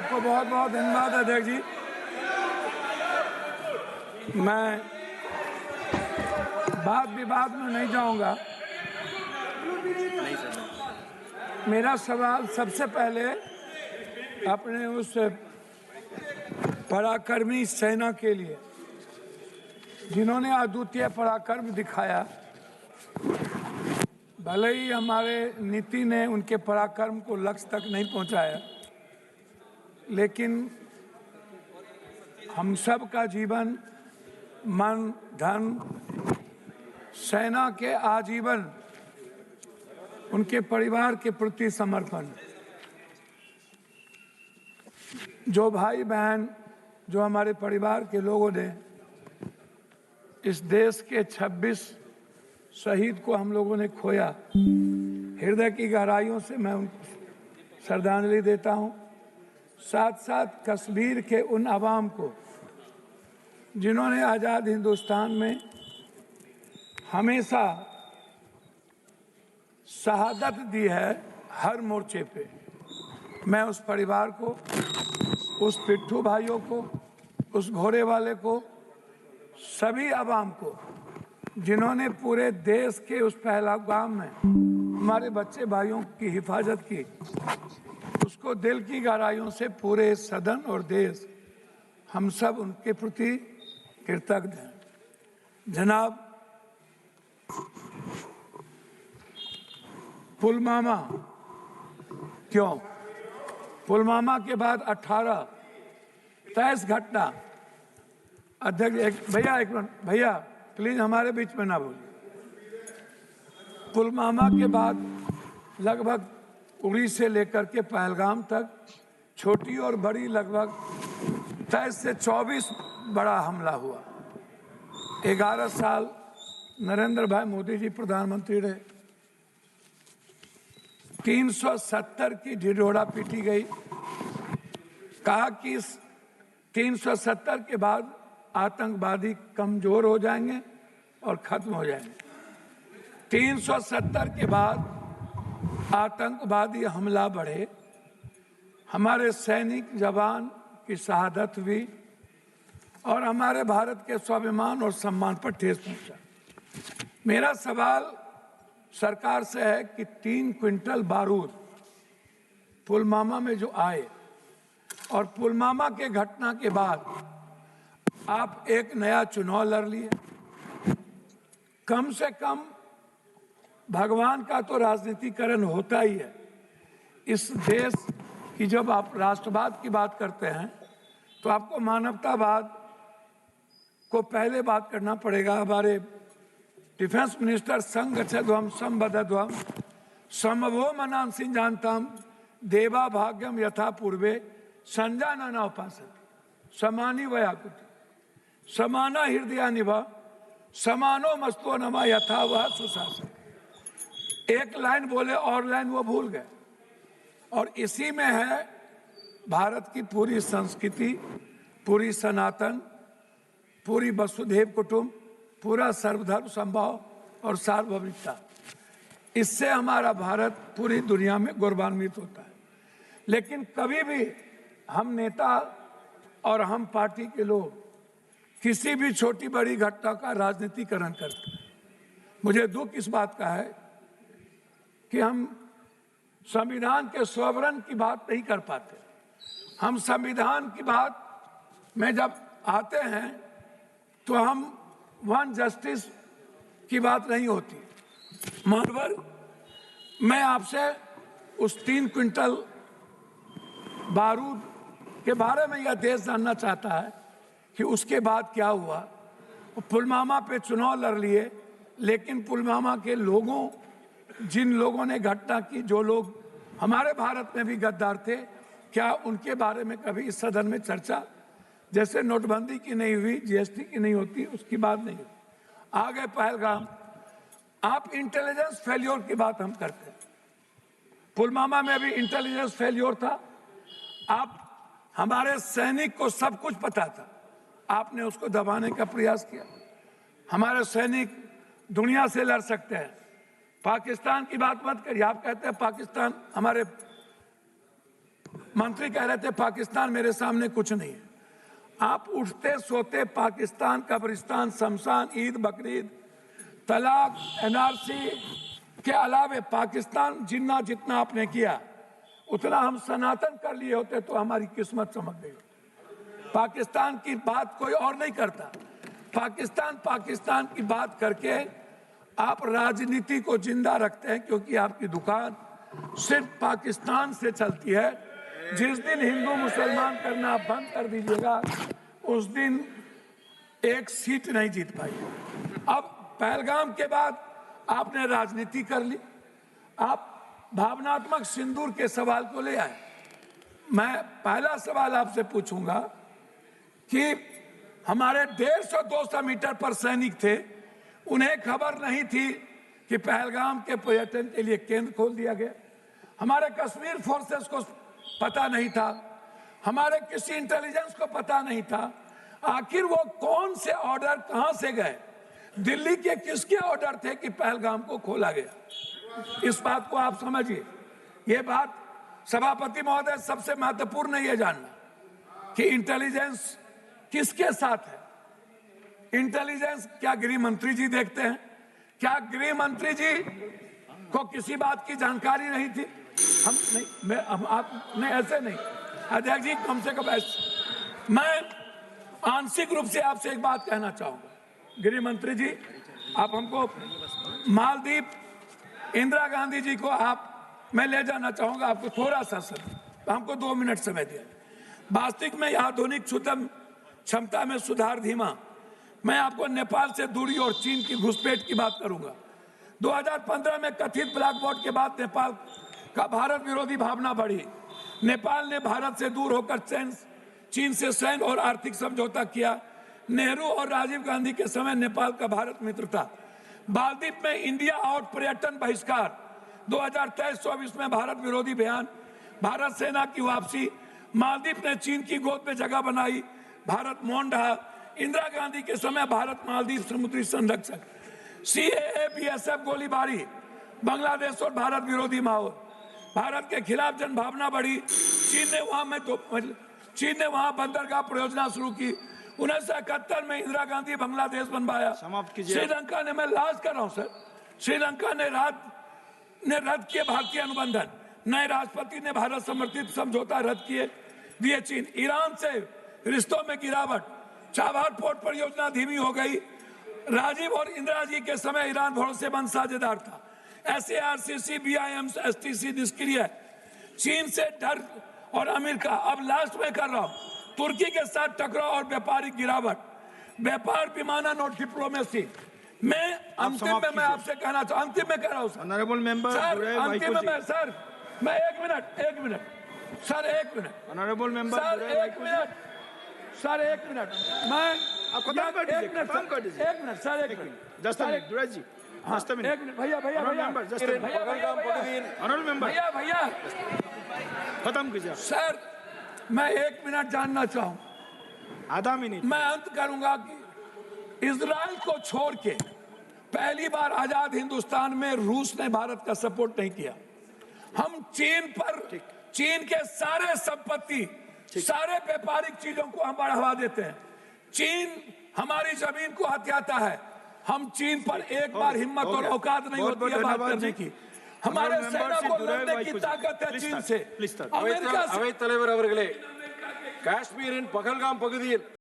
आपको बहुत बहुत धन्यवाद अध्यक्ष जी। मैं वाद विवाद में नहीं जाऊंगा। मेरा सवाल सबसे पहले अपने उस पराक्रमी सेना के लिए जिन्होंने अद्वितीय पराक्रम दिखाया। भले ही हमारे नीति ने उनके पराक्रम को लक्ष्य तक नहीं पहुंचाया, लेकिन हम सब का जीवन, मन, धन, सेना के आजीवन उनके परिवार के प्रति समर्पण। जो भाई बहन, जो हमारे परिवार के लोगों ने इस देश के 26 शहीद को हम लोगों ने खोया, हृदय की गहराइयों से मैं उनको श्रद्धांजलि देता हूं। साथ साथ कश्मीर के उन अवाम को जिन्होंने आज़ाद हिंदुस्तान में हमेशा शहादत दी है हर मोर्चे पे, मैं उस परिवार को, उस पिट्ठू भाइयों को, उस घोड़े वाले को, सभी अवाम को जिन्होंने पूरे देश के उस पहलगाम में हमारे बच्चे भाइयों की हिफाजत की, उसको दिल की गहराइयों से पूरे सदन और देश हम सब उनके प्रति कृतज्ञ हैं। जनाब, पुलवामा क्यों? पुलवामा के बाद 18 23 घटना। अध्यक्ष भैया एक मिनट, भैया प्लीज हमारे बीच में ना बोलिए। पुलवामा के बाद लगभग उड़ी से लेकर के पहलगाम तक छोटी और बड़ी लगभग 23 से 24 बड़ा हमला हुआ। 11 साल नरेंद्र भाई मोदी जी प्रधानमंत्री रहे। 370 की ढिढोरा पीटी गई। कहा कि 370 के बाद आतंकवादी कमजोर हो जाएंगे और खत्म हो जाएंगे। 370 के बाद आतंकवादी हमला बढ़े, हमारे सैनिक जवान की शहादत हुई और हमारे भारत के स्वाभिमान और सम्मान पर ठेस पहुंचा। मेरा सवाल सरकार से है कि 3 क्विंटल बारूद पुलवामा में जो आए और पुलवामा के घटना के बाद आप एक नया चुनाव लड़ लिए। कम से कम भगवान का तो राजनीतिकरण होता ही है। इस देश की जब आप राष्ट्रवाद की बात करते हैं तो आपको मानवतावाद को पहले बात करना पड़ेगा। हमारे डिफेंस मिनिस्टर संगच्छध्वम संबद्धध्वम समवो मनांसि जानताम देवा भाग्यम यथा पूर्वे संजानना उपासते समानी वयाकुति समाना हृदया निभा समानो मस्तो नमा यथा वह सुशासन। एक लाइन बोले और लाइन वो भूल गए। और इसी में है भारत की पूरी संस्कृति, पूरी सनातन, पूरी वसुधैव कुटुंब, पूरा सर्वधर्म संभाव और सार्वभौमिकता। इससे हमारा भारत पूरी दुनिया में गौरवान्वित होता है। लेकिन कभी भी हम नेता और हम पार्टी के लोग किसी भी छोटी बड़ी घटना का राजनीतिकरण करते हैं। मुझे दुख इस बात का है कि हम संविधान के स्वरण की बात नहीं कर पाते। हम संविधान की बात में जब आते हैं तो हम वन जस्टिस की बात नहीं होती। मानवर, मैं आपसे उस 3 क्विंटल बारूद के बारे में यह देश जानना चाहता है कि उसके बाद क्या हुआ। पुलवामा पे चुनाव लड़ लिए, लेकिन पुलवामा के लोगों, जिन लोगों ने घटना की, जो लोग हमारे भारत में भी गद्दार थे, क्या उनके बारे में कभी इस सदन में चर्चा? जैसे नोटबंदी की नहीं हुई, जीएसटी की नहीं होती, उसकी बात नहीं हुई। आ गए पहलगाम। आप इंटेलिजेंस फेल्योर की बात हम करते हैं। पुलवामा में भी इंटेलिजेंस फेल्योर था। आप, हमारे सैनिक को सब कुछ पता था, आपने उसको दबाने का प्रयास किया। हमारे सैनिक दुनिया से लड़ सकते हैं। पाकिस्तान की बात मत करिए। आप कहते हैं पाकिस्तान हमारे मंत्री कह रहे थे पाकिस्तान मेरे सामने कुछ नहीं है। आप उठते सोते पाकिस्तान, कब्रिस्तान, शमशान, ईद, बकरीद, तलाक, एनआरसी के अलावे पाकिस्तान जितना आपने किया उतना हम सनातन कर लिए होते तो हमारी किस्मत चमक गई। पाकिस्तान की बात कोई और नहीं करता। पाकिस्तान की बात करके आप राजनीति को जिंदा रखते हैं, क्योंकि आपकी दुकान सिर्फ पाकिस्तान से चलती है। जिस दिन हिंदू मुसलमान करना आप बंद कर दीजिएगा उस दिन एक सीट नहीं जीत पाई। अब पहलगाम के बाद आपने राजनीति कर ली, आप भावनात्मक सिंदूर के सवाल को ले आए। मैं पहला सवाल आपसे पूछूंगा कि हमारे 150-200 मीटर पर सैनिक थे, उन्हें खबर नहीं थी कि पहलगाम के पर्यटन के लिए केंद्र खोल दिया गया। हमारे कश्मीर फोर्सेस को पता नहीं था, हमारे किसी इंटेलिजेंस को पता नहीं था। आखिर वो कौन से ऑर्डर कहां से गए, दिल्ली के किसके ऑर्डर थे कि पहलगाम को खोला गया? इस बात को आप समझिए। ये बात सभापति महोदय, सबसे महत्वपूर्ण है ये जानना कि इंटेलिजेंस किसके साथ है। इंटेलिजेंस क्या गृह मंत्री जी देखते हैं? क्या गृह मंत्री जी को किसी बात की जानकारी नहीं थी? हम नहीं, आप नहीं, ऐसे नहीं अध्यक्ष जी, कम से कम ऐसे। मैं आंशिक रूप से आपसे एक बात कहना चाहूंगा। गृह मंत्री जी, आप हमको मालदीव इंदिरा गांधी जी को मैं ले जाना चाहूंगा। आपको थोड़ा सा हमको 2 मिनट समय दिया। वास्तविक में आधुनिक क्षुद्र क्षमता में सुधार धीमा। मैं आपको नेपाल से दूरी और चीन की घुसपैठ की बात करूंगा। 2015 में कथित ब्लैकबॉट के बाद नेपाल का भारत विरोधी भावना बढ़ी। नेपाल ने भारत से दूर होकर चीन से सैन्य और आर्थिक समझौता किया। नेहरू और राजीव गांधी के समय नेपाल का भारत मित्र था। मालदीव में इंडिया आउट पर्यटन बहिष्कार, 2023-24 में भारत विरोधी बयान, भारत सेना की वापसी। मालदीव ने चीन की गोद में जगह बनाई, भारत मौन रहा। इंदिरा गांधी के समय भारत मालदीव समुद्री संरक्षक। सीएए बीएसएफ गोलीबारी, बांग्लादेश और भारत विरोधी माहौल, भारत के खिलाफ जनभावना बढ़ी। चीन ने वहां बंदरगाह परियोजना शुरू की। 1971 में इंदिरा गांधी बांग्लादेश बनवाया। श्रीलंका ने, मैं लास्ट कर रहा हूं सर, श्रीलंका ने रद्द किए भारतीय अनुबंधन। नए राष्ट्रपति ने भारत समर्थित समझौता रद्द किए दिए चीन। ईरान से रिश्तों में गिरावट, चाबहार पोर्ट परियोजना धीमी हो गई। राजीव और इंदिरा जी के समय ईरान भरोसेमंद साझेदार था। SARCC, BIM, STC निष्क्रिय। चीन से डर और अमेरिका। अब लास्ट में कर रहा हूं, तुर्की के साथ टकराव और व्यापारिक गिरावट, व्यापार, विमानन और डिप्लोमेसी। मैं अंतिम में मैं आपसे कहना चाहूँ, अंतिम में कह रहा हूँ ऑनरेबल मेंबर अंतिम में मैं मैं एक मिनट सर, एक मिनट ऑनरेबल मेंबर सर, एक मिनट सर, एक मिनट मैं आप खत्म कर दीजिए, खत्म कर दीजिए। एक मिनट सर, एक मिनट जस्ट दुराज जी, जस्ट मिनट। एक मिनट भैया ऑनरेबल मेंबर भैया खत्म कीजिए सर। मैं 1 मिनट जानना चाहूँ, आधा मिनट। मैं अंत करूंगा कि इजराइल को छोड़ के पहली बार आजाद हिंदुस्तान में रूस ने भारत का सपोर्ट नहीं किया। हम चीन के सारे संपत्ति, सारे व्यापारिक चीजों को हम बढ़ावा देते हैं। चीन हमारी जमीन को हथियाता है। हम चीन पर एक बार हिम्मत और औकात नहीं होती है बात करने की। हमारे सेना को लड़ने की ताकत है चीन से, अमेरिका से। அவைத் தலைவர் அவர்களே, காஷ்மீரின் பகல்காம் பகுதியில்